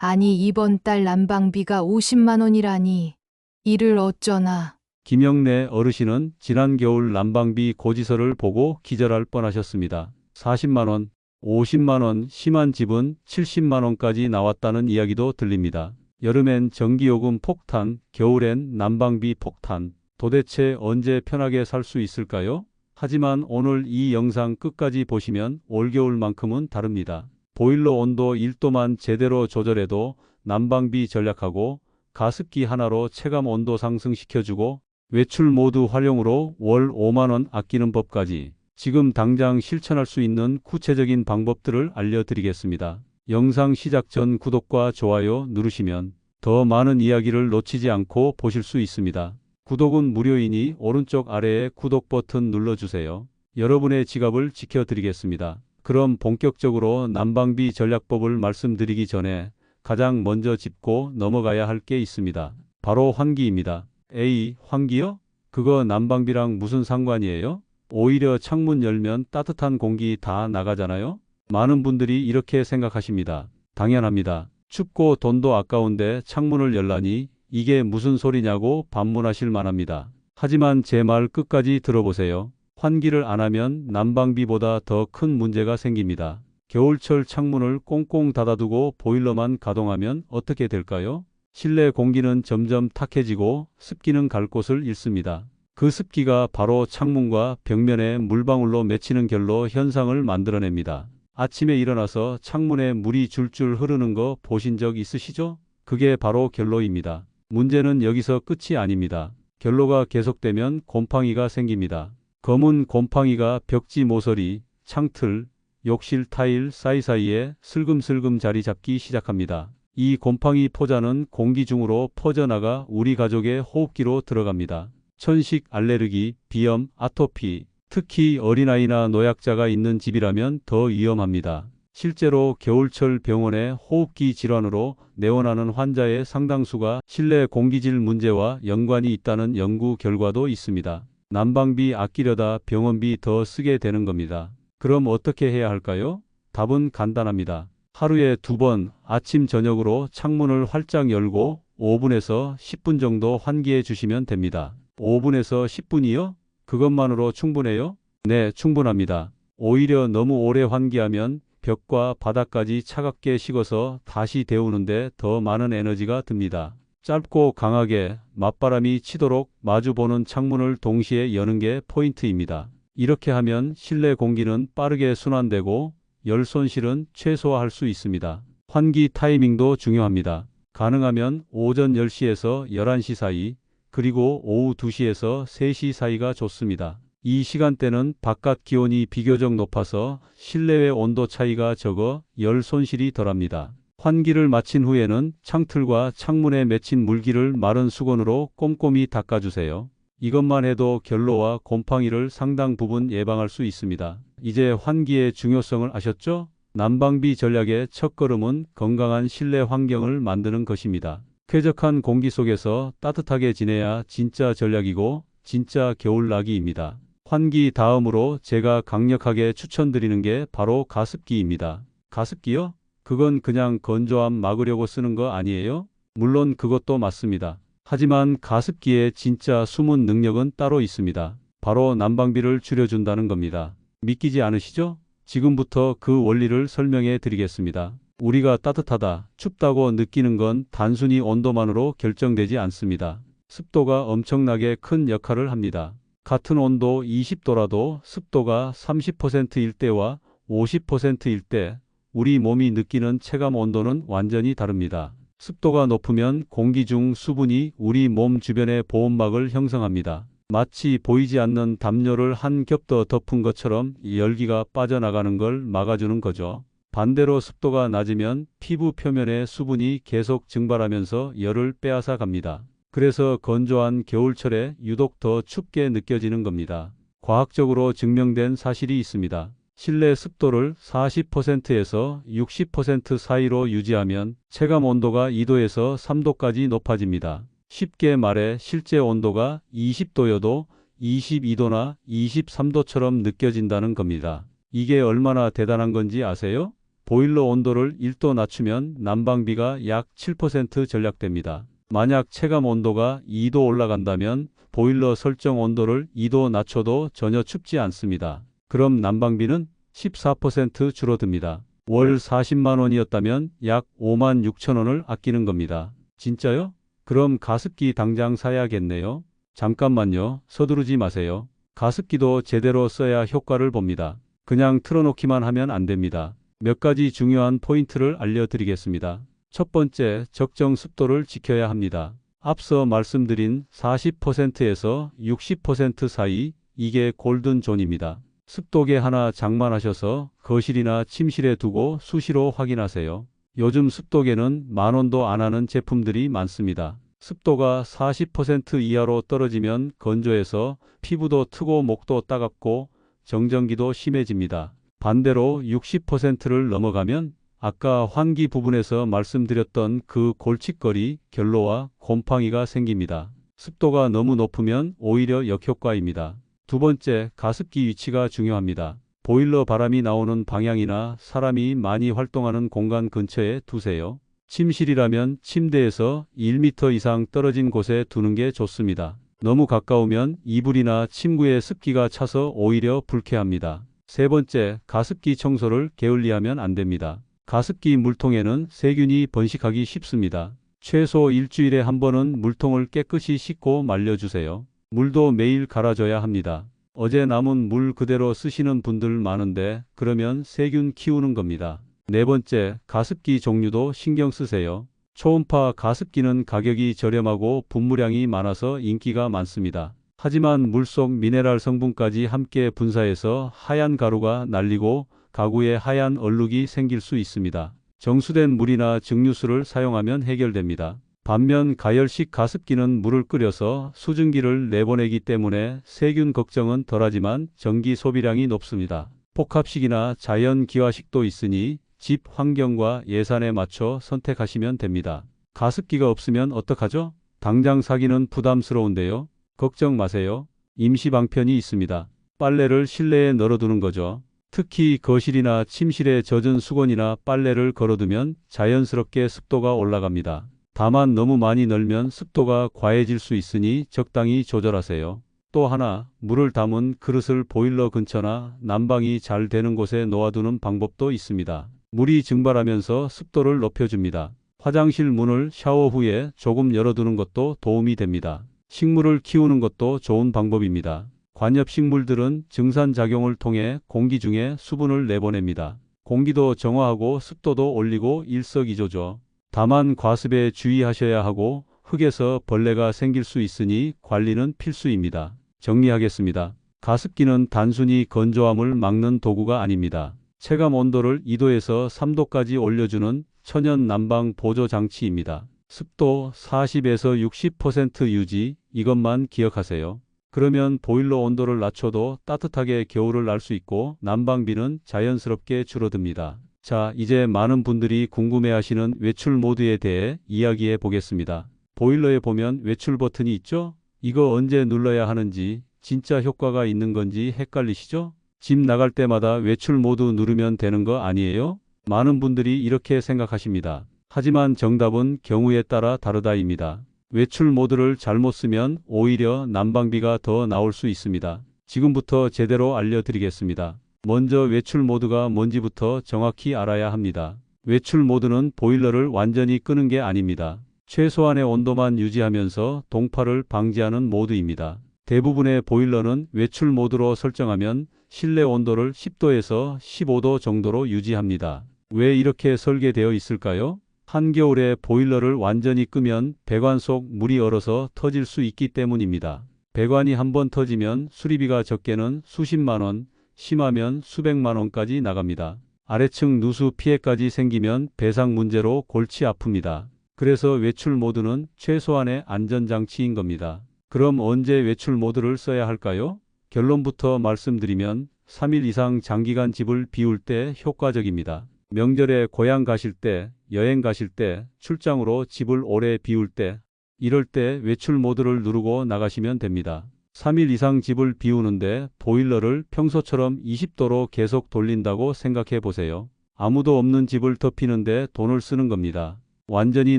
아니 이번 달 난방비가 50만 원이라니. 이를 어쩌나. 김영래 어르신은 지난 겨울 난방비 고지서를 보고 기절할 뻔하셨습니다. 40만 원, 50만 원, 심한 집은 70만 원까지 나왔다는 이야기도 들립니다. 여름엔 전기요금 폭탄, 겨울엔 난방비 폭탄. 도대체 언제 편하게 살 수 있을까요? 하지만 오늘 이 영상 끝까지 보시면 올겨울만큼은 다릅니다. 보일러 온도 1도만 제대로 조절해도 난방비 절약하고 가습기 하나로 체감 온도 상승시켜주고 외출 모드 활용으로 월 5만 원 아끼는 법까지 지금 당장 실천할 수 있는 구체적인 방법들을 알려드리겠습니다. 영상 시작 전 구독과 좋아요 누르시면 더 많은 이야기를 놓치지 않고 보실 수 있습니다. 구독은 무료이니 오른쪽 아래에 구독 버튼 눌러주세요. 여러분의 지갑을 지켜드리겠습니다. 그럼 본격적으로 난방비 전략법을 말씀드리기 전에 가장 먼저 짚고 넘어가야 할 게 있습니다. 바로 환기입니다. 에이, 환기요? 그거 난방비랑 무슨 상관이에요? 오히려 창문 열면 따뜻한 공기 다 나가잖아요? 많은 분들이 이렇게 생각하십니다. 당연합니다. 춥고 돈도 아까운데 창문을 열라니 이게 무슨 소리냐고 반문하실 만합니다. 하지만 제 말 끝까지 들어보세요. 환기를 안 하면 난방비보다 더 큰 문제가 생깁니다. 겨울철 창문을 꽁꽁 닫아두고 보일러만 가동하면 어떻게 될까요? 실내 공기는 점점 탁해지고 습기는 갈 곳을 잃습니다. 그 습기가 바로 창문과 벽면에 물방울로 맺히는 결로 현상을 만들어냅니다. 아침에 일어나서 창문에 물이 줄줄 흐르는 거 보신 적 있으시죠? 그게 바로 결로입니다. 문제는 여기서 끝이 아닙니다. 결로가 계속되면 곰팡이가 생깁니다. 검은 곰팡이가 벽지 모서리, 창틀, 욕실 타일 사이사이에 슬금슬금 자리 잡기 시작합니다. 이 곰팡이 포자는 공기 중으로 퍼져나가 우리 가족의 호흡기로 들어갑니다. 천식, 알레르기, 비염, 아토피, 특히 어린아이나 노약자가 있는 집이라면 더 위험합니다. 실제로 겨울철 병원에 호흡기 질환으로 내원하는 환자의 상당수가 실내 공기질 문제와 연관이 있다는 연구 결과도 있습니다. 난방비 아끼려다 병원비 더 쓰게 되는 겁니다. 그럼 어떻게 해야 할까요? 답은 간단합니다. 하루에 2번 아침 저녁으로 창문을 활짝 열고 5분에서 10분 정도 환기해 주시면 됩니다. 5분에서 10분이요? 그것만으로 충분해요? 네, 충분합니다. 오히려 너무 오래 환기하면 벽과 바닥까지 차갑게 식어서 다시 데우는데 더 많은 에너지가 듭니다. 짧고 강하게 맞바람이 치도록 마주보는 창문을 동시에 여는 게 포인트입니다. 이렇게 하면 실내 공기는 빠르게 순환되고 열 손실은 최소화할 수 있습니다. 환기 타이밍도 중요합니다. 가능하면 오전 10시에서 11시 사이, 그리고 오후 2시에서 3시 사이가 좋습니다. 이 시간대는 바깥 기온이 비교적 높아서 실내외 온도 차이가 적어 열 손실이 덜합니다. 환기를 마친 후에는 창틀과 창문에 맺힌 물기를 마른 수건으로 꼼꼼히 닦아주세요. 이것만 해도 결로와 곰팡이를 상당 부분 예방할 수 있습니다. 이제 환기의 중요성을 아셨죠? 난방비 전략의 첫걸음은 건강한 실내 환경을 만드는 것입니다. 쾌적한 공기 속에서 따뜻하게 지내야 진짜 전략이고 진짜 겨울나기입니다. 환기 다음으로 제가 강력하게 추천드리는 게 바로 가습기입니다. 가습기요? 그건 그냥 건조함 막으려고 쓰는 거 아니에요? 물론 그것도 맞습니다. 하지만 가습기의 진짜 숨은 능력은 따로 있습니다. 바로 난방비를 줄여준다는 겁니다. 믿기지 않으시죠? 지금부터 그 원리를 설명해 드리겠습니다. 우리가 따뜻하다, 춥다고 느끼는 건 단순히 온도만으로 결정되지 않습니다. 습도가 엄청나게 큰 역할을 합니다. 같은 온도 20도라도 습도가 30%일 때와 50%일 때 우리 몸이 느끼는 체감 온도는 완전히 다릅니다. 습도가 높으면 공기 중 수분이 우리 몸 주변의 보호막을 형성합니다. 마치 보이지 않는 담요를 한 겹 더 덮은 것처럼 열기가 빠져나가는 걸 막아주는 거죠. 반대로 습도가 낮으면 피부 표면의 수분이 계속 증발하면서 열을 빼앗아 갑니다. 그래서 건조한 겨울철에 유독 더 춥게 느껴지는 겁니다. 과학적으로 증명된 사실이 있습니다. 실내 습도를 40%에서 60% 사이로 유지하면 체감 온도가 2도에서 3도까지 높아집니다. 쉽게 말해 실제 온도가 20도여도 22도나 23도처럼 느껴진다는 겁니다. 이게 얼마나 대단한 건지 아세요? 보일러 온도를 1도 낮추면 난방비가 약 7% 절약됩니다. 만약 체감 온도가 2도 올라간다면 보일러 설정 온도를 2도 낮춰도 전혀 춥지 않습니다. 그럼 난방비는 14% 줄어듭니다. 월 40만 원이었다면 약 5만 6천 원을 아끼는 겁니다. 진짜요? 그럼 가습기 당장 사야겠네요. 잠깐만요. 서두르지 마세요. 가습기도 제대로 써야 효과를 봅니다. 그냥 틀어놓기만 하면 안 됩니다. 몇 가지 중요한 포인트를 알려드리겠습니다. 첫 번째, 적정 습도를 지켜야 합니다. 앞서 말씀드린 40%에서 60% 사이, 이게 골든존입니다. 습도계 하나 장만하셔서 거실이나 침실에 두고 수시로 확인하세요. 요즘 습도계는 만원도 안 하는 제품들이 많습니다. 습도가 40% 이하로 떨어지면 건조해서 피부도 트고 목도 따갑고 정전기도 심해집니다. 반대로 60%를 넘어가면 아까 환기 부분에서 말씀드렸던 그 골칫거리, 결로와 곰팡이가 생깁니다. 습도가 너무 높으면 오히려 역효과입니다. 두 번째, 가습기 위치가 중요합니다. 보일러 바람이 나오는 방향이나 사람이 많이 활동하는 공간 근처에 두세요. 침실이라면 침대에서 1m 이상 떨어진 곳에 두는 게 좋습니다. 너무 가까우면 이불이나 침구에 습기가 차서 오히려 불쾌합니다. 세 번째, 가습기 청소를 게을리하면 안 됩니다. 가습기 물통에는 세균이 번식하기 쉽습니다. 최소 일주일에 한 번은 물통을 깨끗이 씻고 말려주세요. 물도 매일 갈아줘야 합니다. 어제 남은 물 그대로 쓰시는 분들 많은데 그러면 세균 키우는 겁니다. 네 번째, 가습기 종류도 신경 쓰세요. 초음파 가습기는 가격이 저렴하고 분무량이 많아서 인기가 많습니다. 하지만 물속 미네랄 성분까지 함께 분사해서 하얀 가루가 날리고 가구에 하얀 얼룩이 생길 수 있습니다. 정수된 물이나 증류수를 사용하면 해결됩니다. 반면 가열식 가습기는 물을 끓여서 수증기를 내보내기 때문에 세균 걱정은 덜하지만 전기 소비량이 높습니다. 복합식이나 자연 기화식도 있으니 집 환경과 예산에 맞춰 선택하시면 됩니다. 가습기가 없으면 어떡하죠? 당장 사기는 부담스러운데요. 걱정 마세요. 임시 방편이 있습니다. 빨래를 실내에 널어두는 거죠. 특히 거실이나 침실에 젖은 수건이나 빨래를 걸어두면 자연스럽게 습도가 올라갑니다. 다만 너무 많이 널면 습도가 과해질 수 있으니 적당히 조절하세요. 또 하나, 물을 담은 그릇을 보일러 근처나 난방이 잘 되는 곳에 놓아두는 방법도 있습니다. 물이 증발하면서 습도를 높여줍니다. 화장실 문을 샤워 후에 조금 열어두는 것도 도움이 됩니다. 식물을 키우는 것도 좋은 방법입니다. 관엽식물들은 증산작용을 통해 공기 중에 수분을 내보냅니다. 공기도 정화하고 습도도 올리고 일석이조죠. 다만 과습에 주의하셔야 하고 흙에서 벌레가 생길 수 있으니 관리는 필수입니다. 정리하겠습니다. 가습기는 단순히 건조함을 막는 도구가 아닙니다. 체감 온도를 2도에서 3도까지 올려주는 천연 난방 보조 장치입니다. 습도 40에서 60% 유지, 이것만 기억하세요. 그러면 보일러 온도를 낮춰도 따뜻하게 겨울을 날 수 있고 난방비는 자연스럽게 줄어듭니다. 자, 이제 많은 분들이 궁금해하시는 외출 모드에 대해 이야기해 보겠습니다. 보일러에 보면 외출 버튼이 있죠? 이거 언제 눌러야 하는지, 진짜 효과가 있는 건지 헷갈리시죠? 집 나갈 때마다 외출 모드 누르면 되는 거 아니에요? 많은 분들이 이렇게 생각하십니다. 하지만 정답은 경우에 따라 다르다입니다. 외출 모드를 잘못 쓰면 오히려 난방비가 더 나올 수 있습니다. 지금부터 제대로 알려드리겠습니다. 먼저 외출 모드가 뭔지부터 정확히 알아야 합니다. 외출 모드는 보일러를 완전히 끄는 게 아닙니다. 최소한의 온도만 유지하면서 동파를 방지하는 모드입니다. 대부분의 보일러는 외출 모드로 설정하면 실내 온도를 10도에서 15도 정도로 유지합니다. 왜 이렇게 설계되어 있을까요? 한겨울에 보일러를 완전히 끄면 배관 속 물이 얼어서 터질 수 있기 때문입니다. 배관이 한번 터지면 수리비가 적게는 수십만 원, 심하면 수백만 원까지 나갑니다. 아래층 누수 피해까지 생기면 배상 문제로 골치 아픕니다. 그래서 외출 모드는 최소한의 안전장치인 겁니다. 그럼 언제 외출 모드를 써야 할까요? 결론부터 말씀드리면 3일 이상 장기간 집을 비울 때 효과적입니다. 명절에 고향 가실 때, 여행 가실 때, 출장으로 집을 오래 비울 때, 이럴 때 외출 모드를 누르고 나가시면 됩니다. 3일 이상 집을 비우는데 보일러를 평소처럼 20도로 계속 돌린다고 생각해 보세요. 아무도 없는 집을 덮이는데 돈을 쓰는 겁니다. 완전히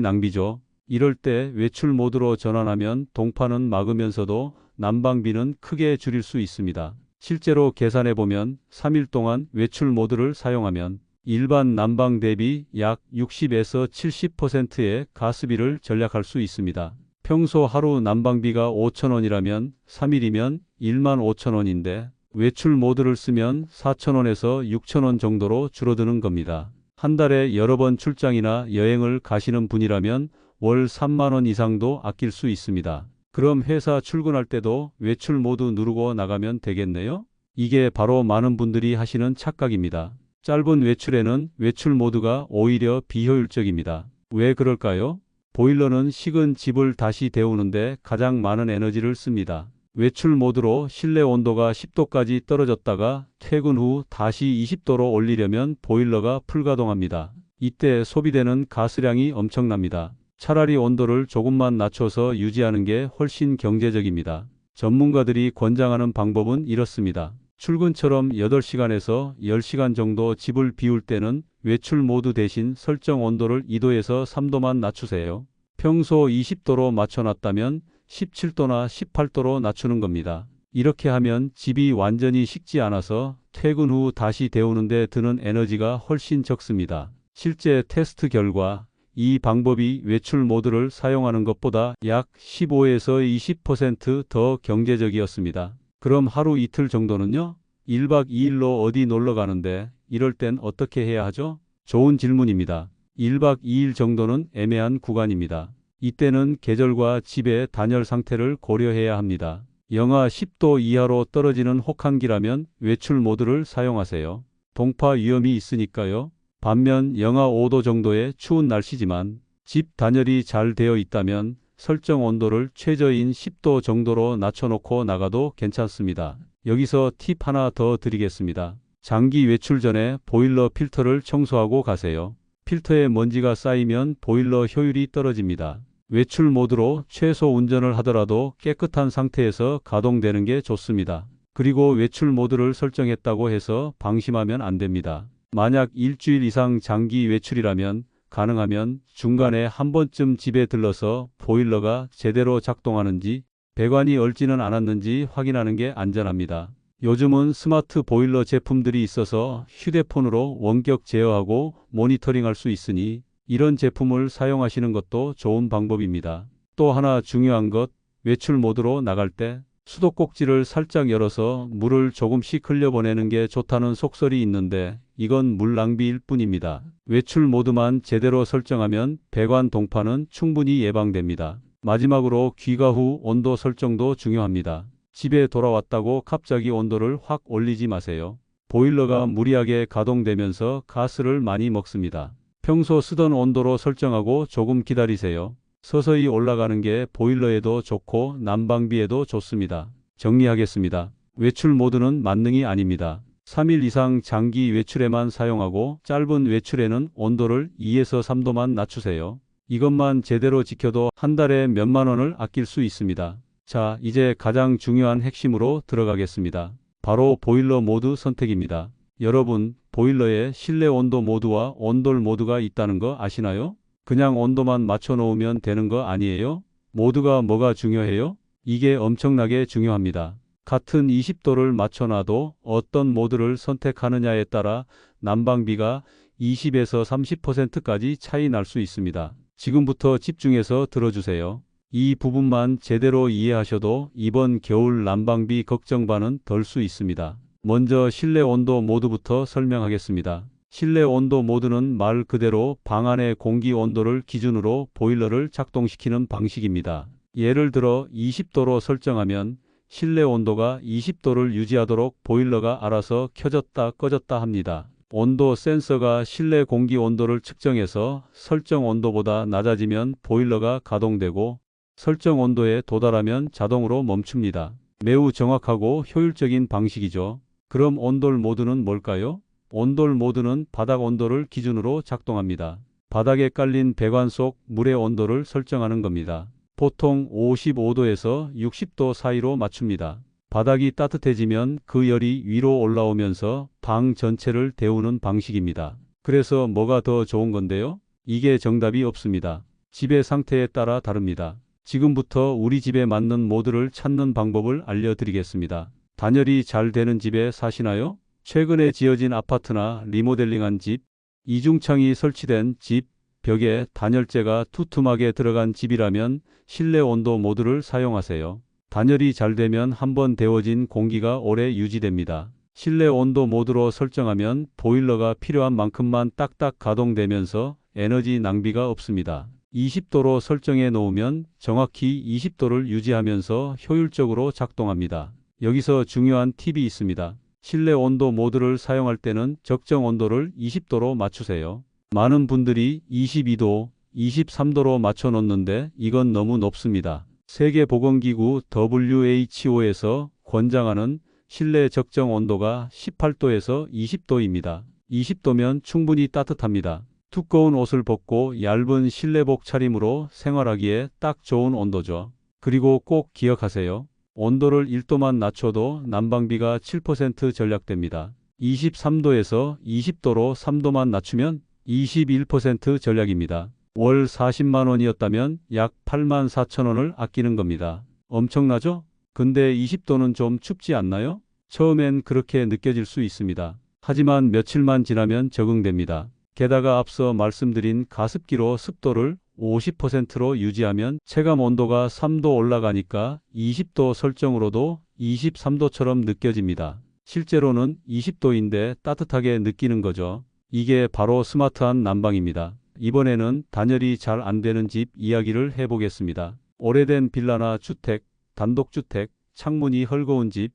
낭비죠. 이럴 때 외출 모드로 전환하면 동파는 막으면서도 난방비는 크게 줄일 수 있습니다. 실제로 계산해 보면 3일 동안 외출 모드를 사용하면 일반 난방 대비 약 60에서 70%의 가스비를 절약할 수 있습니다. 평소 하루 난방비가 5,000원이라면 3일이면 15,000원인데 외출 모드를 쓰면 4,000원에서 6,000원 정도로 줄어드는 겁니다. 한 달에 여러 번 출장이나 여행을 가시는 분이라면 월 3만 원 이상도 아낄 수 있습니다. 그럼 회사 출근할 때도 외출 모드 누르고 나가면 되겠네요? 이게 바로 많은 분들이 하시는 착각입니다. 짧은 외출에는 외출 모드가 오히려 비효율적입니다. 왜 그럴까요? 보일러는 식은 집을 다시 데우는데 가장 많은 에너지를 씁니다. 외출 모드로 실내 온도가 10도까지 떨어졌다가 퇴근 후 다시 20도로 올리려면 보일러가 불가동합니다. 이때 소비되는 가스량이 엄청납니다. 차라리 온도를 조금만 낮춰서 유지하는 게 훨씬 경제적입니다. 전문가들이 권장하는 방법은 이렇습니다. 출근처럼 8시간에서 10시간 정도 집을 비울 때는 외출 모드 대신 설정 온도를 2도에서 3도만 낮추세요. 평소 20도로 맞춰놨다면 17도나 18도로 낮추는 겁니다. 이렇게 하면 집이 완전히 식지 않아서 퇴근 후 다시 데우는데 드는 에너지가 훨씬 적습니다. 실제 테스트 결과 이 방법이 외출 모드를 사용하는 것보다 약 15에서 20% 더 경제적이었습니다. 그럼 하루 이틀 정도는요? 1박 2일로 어디 놀러 가는데 이럴 땐 어떻게 해야 하죠? 좋은 질문입니다. 1박 2일 정도는 애매한 구간입니다. 이때는 계절과 집의 단열 상태를 고려해야 합니다. 영하 10도 이하로 떨어지는 혹한기라면 외출 모드를 사용하세요. 동파 위험이 있으니까요. 반면 영하 5도 정도의 추운 날씨지만 집 단열이 잘 되어 있다면 설정 온도를 최저인 10도 정도로 낮춰놓고 나가도 괜찮습니다. 여기서 팁 하나 더 드리겠습니다. 장기 외출 전에 보일러 필터를 청소하고 가세요. 필터에 먼지가 쌓이면 보일러 효율이 떨어집니다. 외출 모드로 최소 운전을 하더라도 깨끗한 상태에서 가동되는 게 좋습니다. 그리고 외출 모드를 설정했다고 해서 방심하면 안 됩니다. 만약 일주일 이상 장기 외출이라면 가능하면 중간에 한 번쯤 집에 들러서 보일러가 제대로 작동하는지 배관이 얼지는 않았는지 확인하는 게 안전합니다. 요즘은 스마트 보일러 제품들이 있어서 휴대폰으로 원격 제어하고 모니터링할 수 있으니 이런 제품을 사용하시는 것도 좋은 방법입니다. 또 하나 중요한 것, 외출 모드로 나갈 때 수도꼭지를 살짝 열어서 물을 조금씩 흘려보내는 게 좋다는 속설이 있는데 이건 물 낭비일 뿐입니다. 외출 모드만 제대로 설정하면 배관 동파는 충분히 예방됩니다. 마지막으로 귀가 후 온도 설정도 중요합니다. 집에 돌아왔다고 갑자기 온도를 확 올리지 마세요. 보일러가 무리하게 가동되면서 가스를 많이 먹습니다. 평소 쓰던 온도로 설정하고 조금 기다리세요. 서서히 올라가는 게 보일러에도 좋고 난방비에도 좋습니다. 정리하겠습니다. 외출 모드는 만능이 아닙니다. 3일 이상 장기 외출에만 사용하고 짧은 외출에는 온도를 2에서 3도만 낮추세요. 이것만 제대로 지켜도 한 달에 몇만 원을 아낄 수 있습니다. 자, 이제 가장 중요한 핵심으로 들어가겠습니다. 바로 보일러 모드 선택입니다. 여러분, 보일러에 실내 온도 모드와 온돌 모드가 있다는 거 아시나요? 그냥 온도만 맞춰 놓으면 되는 거 아니에요? 모드가 뭐가 중요해요? 이게 엄청나게 중요합니다. 같은 20도를 맞춰놔도 어떤 모드를 선택하느냐에 따라 난방비가 20에서 30%까지 차이 날 수 있습니다. 지금부터 집중해서 들어주세요. 이 부분만 제대로 이해하셔도 이번 겨울 난방비 걱정 반은 덜 수 있습니다. 먼저 실내 온도 모드부터 설명하겠습니다. 실내 온도 모드는 말 그대로 방 안의 공기 온도를 기준으로 보일러를 작동시키는 방식입니다. 예를 들어 20도로 설정하면 실내 온도가 20도를 유지하도록 보일러가 알아서 켜졌다 꺼졌다 합니다. 온도 센서가 실내 공기 온도를 측정해서 설정 온도보다 낮아지면 보일러가 가동되고 설정 온도에 도달하면 자동으로 멈춥니다. 매우 정확하고 효율적인 방식이죠. 그럼 온돌 모드는 뭘까요? 온돌 모드는 바닥 온도를 기준으로 작동합니다. 바닥에 깔린 배관 속 물의 온도를 설정하는 겁니다. 보통 55도에서 60도 사이로 맞춥니다. 바닥이 따뜻해지면 그 열이 위로 올라오면서 방 전체를 데우는 방식입니다. 그래서 뭐가 더 좋은 건데요? 이게 정답이 없습니다. 집의 상태에 따라 다릅니다. 지금부터 우리 집에 맞는 모드를 찾는 방법을 알려드리겠습니다. 단열이 잘 되는 집에 사시나요? 최근에 지어진 아파트나 리모델링한 집, 이중창이 설치된 집, 벽에 단열재가 두툼하게 들어간 집이라면 실내 온도 모드를 사용하세요. 단열이 잘 되면 한번 데워진 공기가 오래 유지됩니다. 실내 온도 모드로 설정하면 보일러가 필요한 만큼만 딱딱 가동되면서 에너지 낭비가 없습니다. 20도로 설정해 놓으면 정확히 20도를 유지하면서 효율적으로 작동합니다. 여기서 중요한 팁이 있습니다. 실내 온도 모드를 사용할 때는 적정 온도를 20도로 맞추세요. 많은 분들이 22도, 23도로 맞춰 놓는데 이건 너무 높습니다. 세계보건기구 WHO에서 권장하는 실내 적정 온도가 18도에서 20도입니다. 20도면 충분히 따뜻합니다. 두꺼운 옷을 벗고 얇은 실내복 차림으로 생활하기에 딱 좋은 온도죠. 그리고 꼭 기억하세요. 온도를 1도만 낮춰도 난방비가 7% 절약됩니다. 23도에서 20도로 3도만 낮추면 21% 절약입니다. 월 40만 원이었다면 약 8만 4천 원을 아끼는 겁니다. 엄청나죠? 근데 20도는 좀 춥지 않나요? 처음엔 그렇게 느껴질 수 있습니다. 하지만 며칠만 지나면 적응됩니다. 게다가 앞서 말씀드린 가습기로 습도를 50%로 유지하면 체감 온도가 3도 올라가니까 20도 설정으로도 23도처럼 느껴집니다. 실제로는 20도인데 따뜻하게 느끼는 거죠. 이게 바로 스마트한 난방입니다. 이번에는 단열이 잘 안 되는 집 이야기를 해보겠습니다. 오래된 빌라나 주택, 단독주택, 창문이 헐거운 집,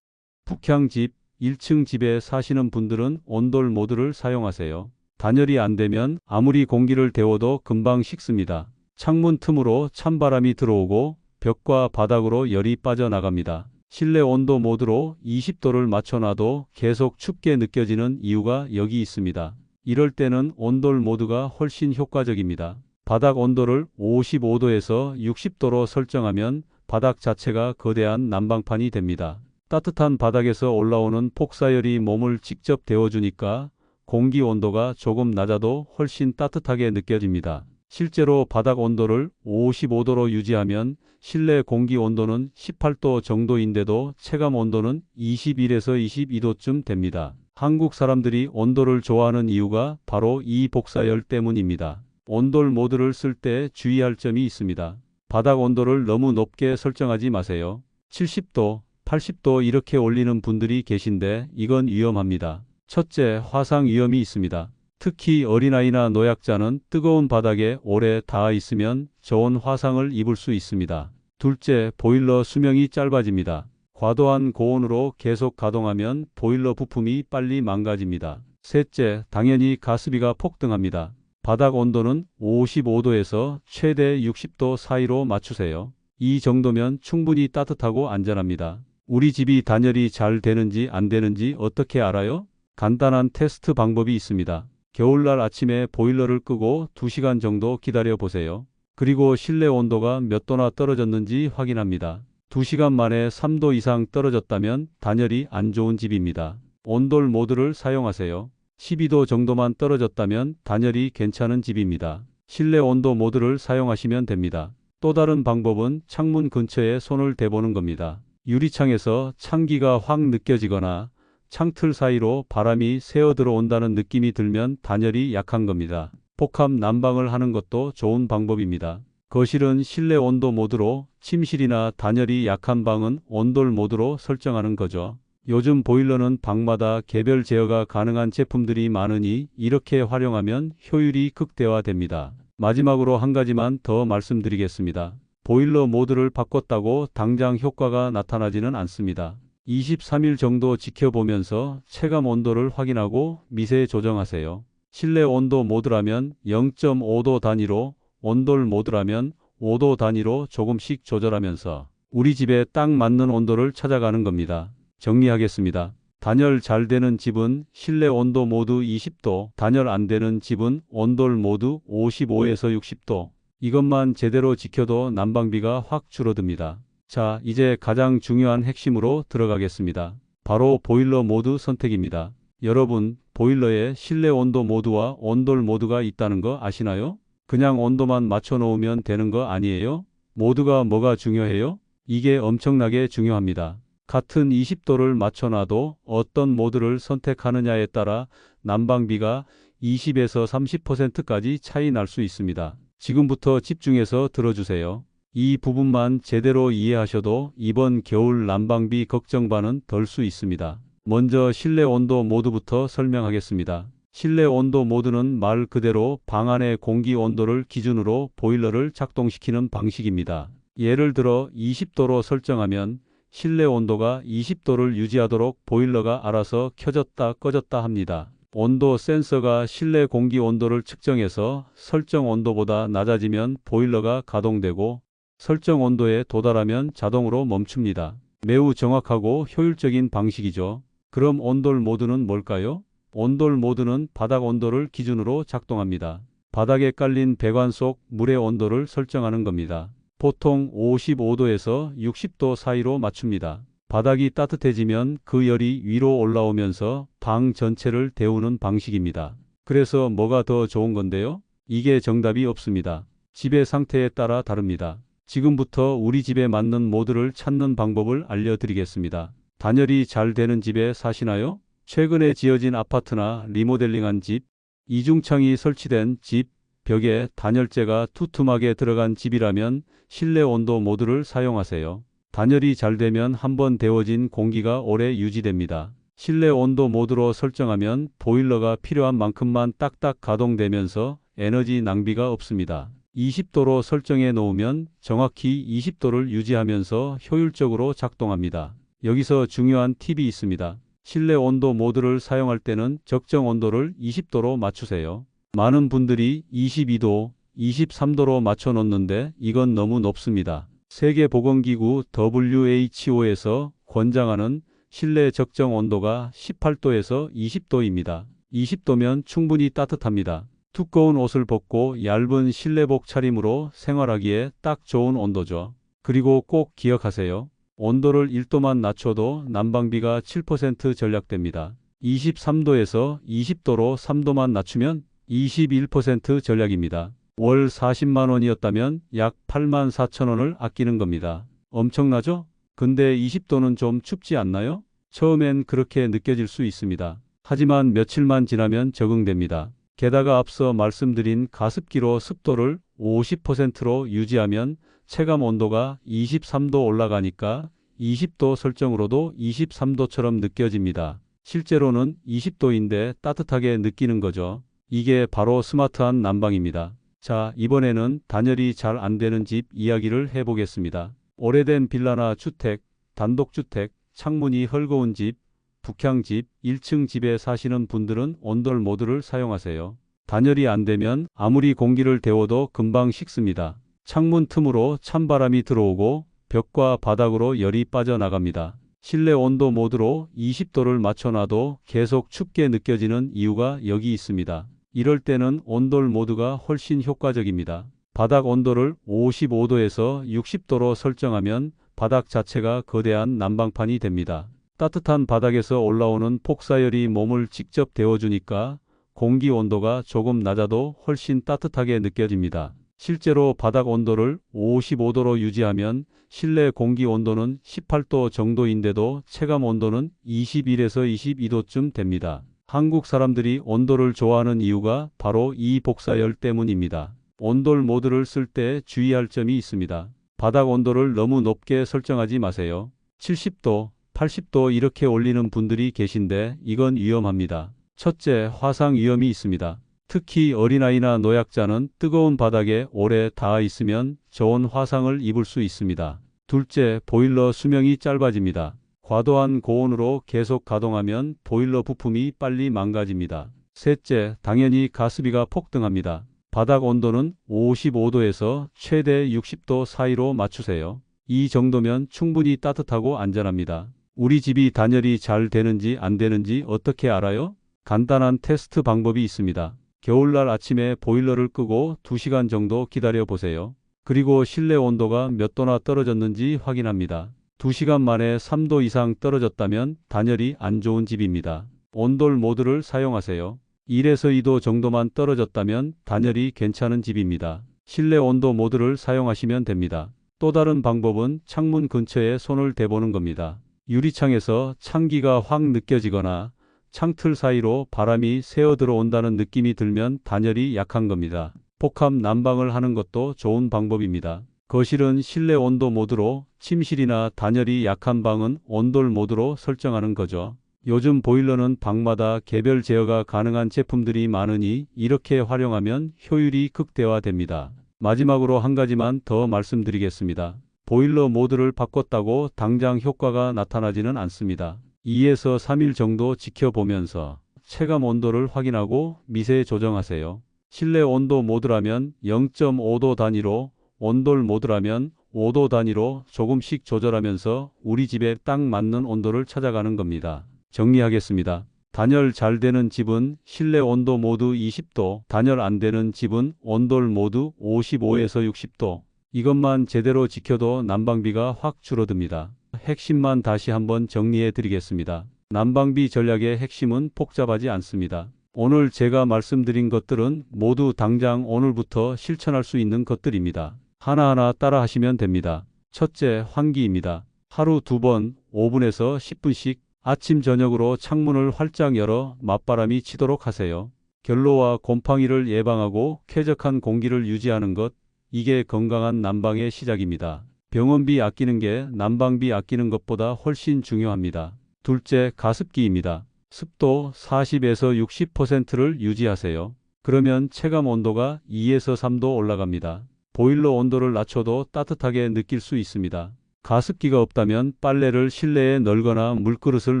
북향집, 1층 집에 사시는 분들은 온돌 모드를 사용하세요. 단열이 안 되면 아무리 공기를 데워도 금방 식습니다. 창문 틈으로 찬바람이 들어오고 벽과 바닥으로 열이 빠져나갑니다. 실내 온도 모드로 20도를 맞춰놔도 계속 춥게 느껴지는 이유가 여기 있습니다. 이럴 때는 온돌 모드가 훨씬 효과적입니다. 바닥 온도를 55도에서 60도로 설정하면 바닥 자체가 거대한 난방판이 됩니다. 따뜻한 바닥에서 올라오는 폭사열이 몸을 직접 데워주니까 공기 온도가 조금 낮아도 훨씬 따뜻하게 느껴집니다. 실제로 바닥 온도를 55도로 유지하면 실내 공기 온도는 18도 정도인데도 체감 온도는 21에서 22도쯤 됩니다. 한국 사람들이 온돌을 좋아하는 이유가 바로 이 복사열 때문입니다. 온돌 모드를 쓸 때 주의할 점이 있습니다. 바닥 온도를 너무 높게 설정하지 마세요. 70도, 80도 이렇게 올리는 분들이 계신데 이건 위험합니다. 첫째, 화상 위험이 있습니다. 특히 어린아이나 노약자는 뜨거운 바닥에 오래 닿아 있으면 저온 화상을 입을 수 있습니다. 둘째, 보일러 수명이 짧아집니다. 과도한 고온으로 계속 가동하면 보일러 부품이 빨리 망가집니다. 셋째, 당연히 가스비가 폭등합니다. 바닥 온도는 55도에서 최대 60도 사이로 맞추세요. 이 정도면 충분히 따뜻하고 안전합니다. 우리 집이 단열이 잘 되는지 안 되는지 어떻게 알아요? 간단한 테스트 방법이 있습니다. 겨울날 아침에 보일러를 끄고 2시간 정도 기다려 보세요. 그리고 실내 온도가 몇 도나 떨어졌는지 확인합니다. 2시간 만에 3도 이상 떨어졌다면 단열이 안 좋은 집입니다. 온돌 모드를 사용하세요. 12도 정도만 떨어졌다면 단열이 괜찮은 집입니다. 실내 온도 모드를 사용하시면 됩니다. 또 다른 방법은 창문 근처에 손을 대보는 겁니다. 유리창에서 찬기가 확 느껴지거나 창틀 사이로 바람이 새어 들어온다는 느낌이 들면 단열이 약한 겁니다. 복합 난방을 하는 것도 좋은 방법입니다. 거실은 실내 온도 모드로, 침실이나 단열이 약한 방은 온돌 모드로 설정하는 거죠. 요즘 보일러는 방마다 개별 제어가 가능한 제품들이 많으니 이렇게 활용하면 효율이 극대화됩니다. 마지막으로 한 가지만 더 말씀드리겠습니다. 보일러 모드를 바꿨다고 당장 효과가 나타나지는 않습니다. 23일 정도 지켜보면서 체감 온도를 확인하고 미세 조정하세요. 실내 온도 모드라면 0.5도 단위로, 온돌 모드라면 5도 단위로 조금씩 조절하면서 우리 집에 딱 맞는 온도를 찾아가는 겁니다. 정리하겠습니다. 단열 잘 되는 집은 실내 온도 모드 20도, 단열 안 되는 집은 온돌 모드 55에서 60도. 이것만 제대로 지켜도 난방비가 확 줄어듭니다. 자, 이제 가장 중요한 핵심으로 들어가겠습니다. 바로 보일러 모드 선택입니다. 여러분, 보일러에 실내 온도 모드와 온돌 모드가 있다는 거 아시나요? 그냥 온도만 맞춰 놓으면 되는 거 아니에요? 모드가 뭐가 중요해요? 이게 엄청나게 중요합니다. 같은 20도를 맞춰놔도 어떤 모드를 선택하느냐에 따라 난방비가 20에서 30%까지 차이 날 수 있습니다. 지금부터 집중해서 들어주세요. 이 부분만 제대로 이해하셔도 이번 겨울 난방비 걱정반은 덜 수 있습니다. 먼저 실내 온도 모드부터 설명하겠습니다. 실내 온도 모드는 말 그대로 방 안의 공기 온도를 기준으로 보일러를 작동시키는 방식입니다. 예를 들어 20도로 설정하면 실내 온도가 20도를 유지하도록 보일러가 알아서 켜졌다 꺼졌다 합니다. 온도 센서가 실내 공기 온도를 측정해서 설정 온도보다 낮아지면 보일러가 가동되고 설정 온도에 도달하면 자동으로 멈춥니다. 매우 정확하고 효율적인 방식이죠. 그럼 온돌 모드는 뭘까요? 온돌 모드는 바닥 온도를 기준으로 작동합니다. 바닥에 깔린 배관 속 물의 온도를 설정하는 겁니다. 보통 55도에서 60도 사이로 맞춥니다. 바닥이 따뜻해지면 그 열이 위로 올라오면서 방 전체를 데우는 방식입니다. 그래서 뭐가 더 좋은 건데요? 이게 정답이 없습니다. 집의 상태에 따라 다릅니다. 지금부터 우리 집에 맞는 모드를 찾는 방법을 알려드리겠습니다. 단열이 잘 되는 집에 사시나요? 최근에 지어진 아파트나 리모델링한 집, 이중창이 설치된 집, 벽에 단열재가 두툼하게 들어간 집이라면 실내 온도 모드를 사용하세요. 단열이 잘 되면 한번 데워진 공기가 오래 유지됩니다. 실내 온도 모드로 설정하면 보일러가 필요한 만큼만 딱딱 가동되면서 에너지 낭비가 없습니다. 20도로 설정해 놓으면 정확히 20도를 유지하면서 효율적으로 작동합니다. 여기서 중요한 팁이 있습니다. 실내 온도 모드를 사용할 때는 적정 온도를 20도로 맞추세요. 많은 분들이 22도, 23도로 맞춰 놓는데 이건 너무 높습니다. 세계보건기구 WHO에서 권장하는 실내 적정 온도가 18도에서 20도입니다. 20도면 충분히 따뜻합니다. 두꺼운 옷을 벗고 얇은 실내복 차림으로 생활하기에 딱 좋은 온도죠. 그리고 꼭 기억하세요. 온도를 1도만 낮춰도 난방비가 7% 절약됩니다. 23도에서 20도로 3도만 낮추면 21% 절약입니다. 월 40만 원이었다면 약 8만 4천 원을 아끼는 겁니다. 엄청나죠? 근데 20도는 좀 춥지 않나요? 처음엔 그렇게 느껴질 수 있습니다. 하지만 며칠만 지나면 적응됩니다. 게다가 앞서 말씀드린 가습기로 습도를 50%로 유지하면 체감 온도가 23도 올라가니까 20도 설정으로도 23도처럼 느껴집니다. 실제로는 20도인데 따뜻하게 느끼는 거죠. 이게 바로 스마트한 난방입니다. 자, 이번에는 단열이 잘 안 되는 집 이야기를 해보겠습니다. 오래된 빌라나 주택, 단독주택, 창문이 헐거운 집, 북향집, 1층 집에 사시는 분들은 온돌 모드를 사용하세요. 단열이 안 되면 아무리 공기를 데워도 금방 식습니다. 창문 틈으로 찬바람이 들어오고 벽과 바닥으로 열이 빠져나갑니다. 실내 온도 모드로 20도를 맞춰놔도 계속 춥게 느껴지는 이유가 여기 있습니다. 이럴 때는 온돌 모드가 훨씬 효과적입니다. 바닥 온도를 55도에서 60도로 설정하면 바닥 자체가 거대한 난방판이 됩니다. 따뜻한 바닥에서 올라오는 폭사열이 몸을 직접 데워주니까 공기 온도가 조금 낮아도 훨씬 따뜻하게 느껴집니다. 실제로 바닥 온도를 55도로 유지하면 실내 공기 온도는 18도 정도인데도 체감 온도는 21에서 22도쯤 됩니다. 한국 사람들이 온돌을 좋아하는 이유가 바로 이 복사열 때문입니다. 온돌 모드를 쓸 때 주의할 점이 있습니다. 바닥 온도를 너무 높게 설정하지 마세요. 70도, 80도 이렇게 올리는 분들이 계신데 이건 위험합니다. 첫째, 화상 위험이 있습니다. 특히 어린아이나 노약자는 뜨거운 바닥에 오래 닿아 있으면 저온 화상을 입을 수 있습니다. 둘째, 보일러 수명이 짧아집니다. 과도한 고온으로 계속 가동하면 보일러 부품이 빨리 망가집니다. 셋째, 당연히 가스비가 폭등합니다. 바닥 온도는 55도에서 최대 60도 사이로 맞추세요. 이 정도면 충분히 따뜻하고 안전합니다. 우리 집이 단열이 잘 되는지 안 되는지 어떻게 알아요? 간단한 테스트 방법이 있습니다. 겨울날 아침에 보일러를 끄고 2시간 정도 기다려 보세요. 그리고 실내 온도가 몇 도나 떨어졌는지 확인합니다. 2시간 만에 3도 이상 떨어졌다면 단열이 안 좋은 집입니다. 온돌 모드를 사용하세요. 1에서 2도 정도만 떨어졌다면 단열이 괜찮은 집입니다. 실내 온도 모드를 사용하시면 됩니다. 또 다른 방법은 창문 근처에 손을 대보는 겁니다. 유리창에서 찬기가 확 느껴지거나 창틀 사이로 바람이 새어 들어온다는 느낌이 들면 단열이 약한 겁니다. 복합 난방을 하는 것도 좋은 방법입니다. 거실은 실내 온도 모드로, 침실이나 단열이 약한 방은 온돌 모드로 설정하는 거죠. 요즘 보일러는 방마다 개별 제어가 가능한 제품들이 많으니 이렇게 활용하면 효율이 극대화됩니다. 마지막으로 한 가지만 더 말씀드리겠습니다. 보일러 모드를 바꿨다고 당장 효과가 나타나지는 않습니다. 2에서 3일 정도 지켜보면서 체감 온도를 확인하고 미세 조정하세요. 실내 온도 모드라면 0.5도 단위로, 온돌 모드라면 5도 단위로 조금씩 조절하면서 우리 집에 딱 맞는 온도를 찾아가는 겁니다. 정리하겠습니다. 단열 잘 되는 집은 실내 온도 모드 20도, 단열 안 되는 집은 온돌 모드 55에서 60도. 이것만 제대로 지켜도 난방비가 확 줄어듭니다. 핵심만 다시 한번 정리해 드리겠습니다. 난방비 전략의 핵심은 복잡하지 않습니다. 오늘 제가 말씀드린 것들은 모두 당장 오늘부터 실천할 수 있는 것들입니다. 하나하나 따라 하시면 됩니다. 첫째, 환기입니다. 하루 2번, 5분에서 10분씩 아침 저녁으로 창문을 활짝 열어 맞바람이 치도록 하세요. 결로와 곰팡이를 예방하고 쾌적한 공기를 유지하는 것, 이게 건강한 난방의 시작입니다. 병원비 아끼는 게 난방비 아끼는 것보다 훨씬 중요합니다. 둘째, 가습기입니다. 습도 40에서 60%를 유지하세요. 그러면 체감 온도가 2에서 3도 올라갑니다. 보일러 온도를 낮춰도 따뜻하게 느낄 수 있습니다. 가습기가 없다면 빨래를 실내에 널거나 물그릇을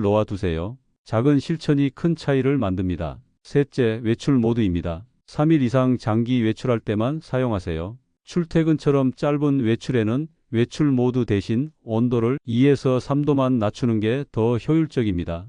놓아두세요. 작은 실천이 큰 차이를 만듭니다. 셋째, 외출 모드입니다. 3일 이상 장기 외출할 때만 사용하세요. 출퇴근처럼 짧은 외출에는 외출 모드 대신 온도를 2에서 3도만 낮추는 게 더 효율적입니다.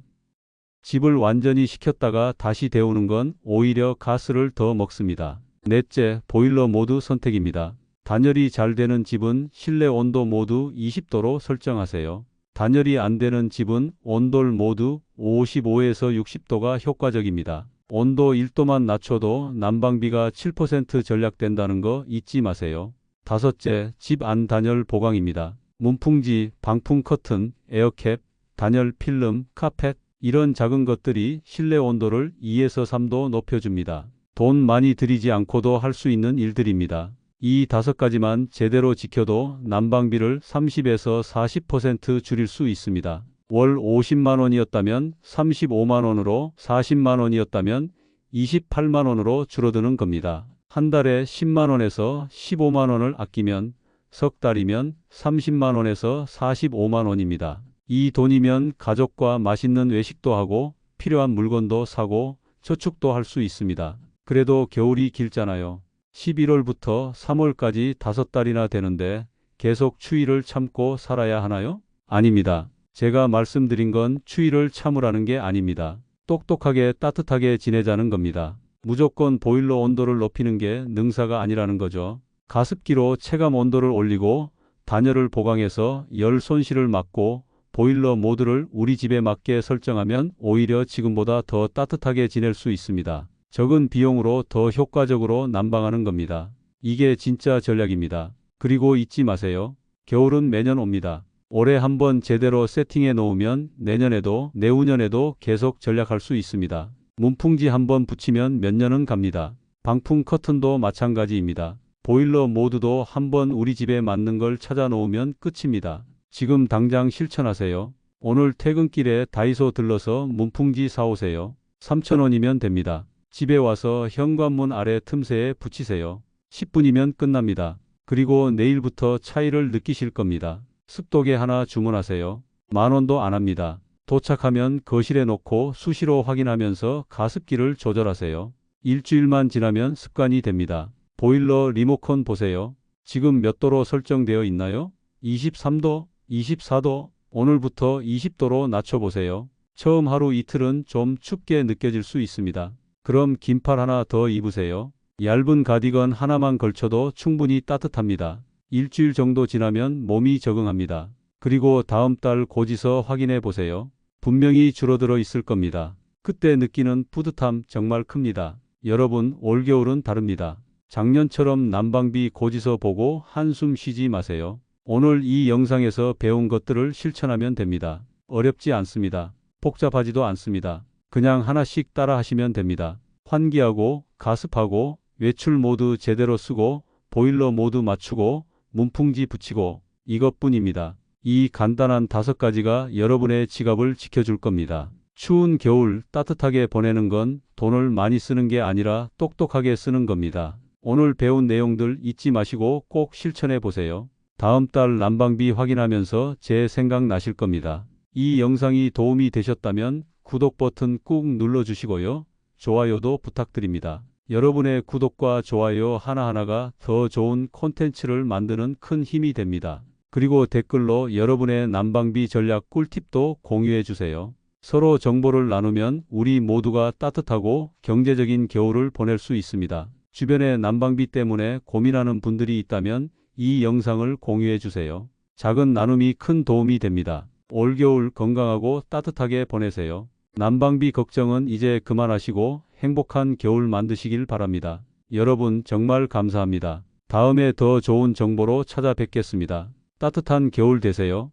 집을 완전히 식혔다가 다시 데우는 건 오히려 가스를 더 먹습니다. 넷째, 보일러 모드 선택입니다. 단열이 잘 되는 집은 실내 온도 모드 20도로 설정하세요. 단열이 안 되는 집은 온돌 모드 55에서 60도가 효과적입니다. 온도 1도만 낮춰도 난방비가 7% 절약된다는 거 잊지 마세요. 다섯째, 집 안 단열 보강입니다. 문풍지, 방풍 커튼, 에어캡, 단열 필름, 카펫, 이런 작은 것들이 실내 온도를 2에서 3도 높여줍니다. 돈 많이 들이지 않고도 할 수 있는 일들입니다. 이 5가지만 제대로 지켜도 난방비를 30에서 40% 줄일 수 있습니다. 월 50만 원이었다면 35만 원으로, 40만 원이었다면 28만 원으로 줄어드는 겁니다. 한 달에 10만 원에서 15만 원을 아끼면 석 달이면 30만 원에서 45만 원입니다. 이 돈이면 가족과 맛있는 외식도 하고 필요한 물건도 사고 저축도 할 수 있습니다. 그래도 겨울이 길잖아요. 11월부터 3월까지 5달이나 되는데 계속 추위를 참고 살아야 하나요? 아닙니다. 제가 말씀드린 건 추위를 참으라는 게 아닙니다. 똑똑하게 따뜻하게 지내자는 겁니다. 무조건 보일러 온도를 높이는 게 능사가 아니라는 거죠. 가습기로 체감 온도를 올리고 단열을 보강해서 열 손실을 막고 보일러 모드를 우리 집에 맞게 설정하면 오히려 지금보다 더 따뜻하게 지낼 수 있습니다. 적은 비용으로 더 효과적으로 난방하는 겁니다. 이게 진짜 전략입니다. 그리고 잊지 마세요. 겨울은 매년 옵니다. 올해 한번 제대로 세팅해 놓으면 내년에도 내후년에도 계속 전략할 수 있습니다. 문풍지 한번 붙이면 몇 년은 갑니다. 방풍 커튼도 마찬가지입니다. 보일러 모드도 한번 우리 집에 맞는 걸 찾아 놓으면 끝입니다. 지금 당장 실천하세요. 오늘 퇴근길에 다이소 들러서 문풍지 사오세요. 3,000원이면 됩니다. 집에 와서 현관문 아래 틈새에 붙이세요. 10분이면 끝납니다. 그리고 내일부터 차이를 느끼실 겁니다. 습도계 하나 주문하세요. 10,000원도 안 합니다. 도착하면 거실에 놓고 수시로 확인하면서 가습기를 조절하세요. 일주일만 지나면 습관이 됩니다. 보일러 리모컨 보세요. 지금 몇 도로 설정되어 있나요? 23도, 24도, 오늘부터 20도로 낮춰보세요. 처음 하루 이틀은 좀 춥게 느껴질 수 있습니다. 그럼 긴팔 하나 더 입으세요. 얇은 가디건 하나만 걸쳐도 충분히 따뜻합니다. 일주일 정도 지나면 몸이 적응합니다. 그리고 다음 달 고지서 확인해 보세요. 분명히 줄어들어 있을 겁니다. 그때 느끼는 뿌듯함 정말 큽니다. 여러분, 올겨울은 다릅니다. 작년처럼 난방비 고지서 보고 한숨 쉬지 마세요. 오늘 이 영상에서 배운 것들을 실천하면 됩니다. 어렵지 않습니다. 복잡하지도 않습니다. 그냥 하나씩 따라 하시면 됩니다. 환기하고, 가습하고, 외출 모드 제대로 쓰고, 보일러 모드 맞추고, 문풍지 붙이고, 이것뿐입니다. 이 간단한 5가지가 여러분의 지갑을 지켜줄 겁니다. 추운 겨울 따뜻하게 보내는 건 돈을 많이 쓰는 게 아니라 똑똑하게 쓰는 겁니다. 오늘 배운 내용들 잊지 마시고 꼭 실천해 보세요. 다음 달 난방비 확인하면서 제 생각 나실 겁니다. 이 영상이 도움이 되셨다면 구독 버튼 꾹 눌러주시고요. 좋아요도 부탁드립니다. 여러분의 구독과 좋아요 하나하나가 더 좋은 콘텐츠를 만드는 큰 힘이 됩니다. 그리고 댓글로 여러분의 난방비 전략 꿀팁도 공유해 주세요. 서로 정보를 나누면 우리 모두가 따뜻하고 경제적인 겨울을 보낼 수 있습니다. 주변에 난방비 때문에 고민하는 분들이 있다면 이 영상을 공유해 주세요. 작은 나눔이 큰 도움이 됩니다. 올겨울 건강하고 따뜻하게 보내세요. 난방비 걱정은 이제 그만하시고 행복한 겨울 만드시길 바랍니다. 여러분 정말 감사합니다. 다음에 더 좋은 정보로 찾아뵙겠습니다. 따뜻한 겨울 되세요.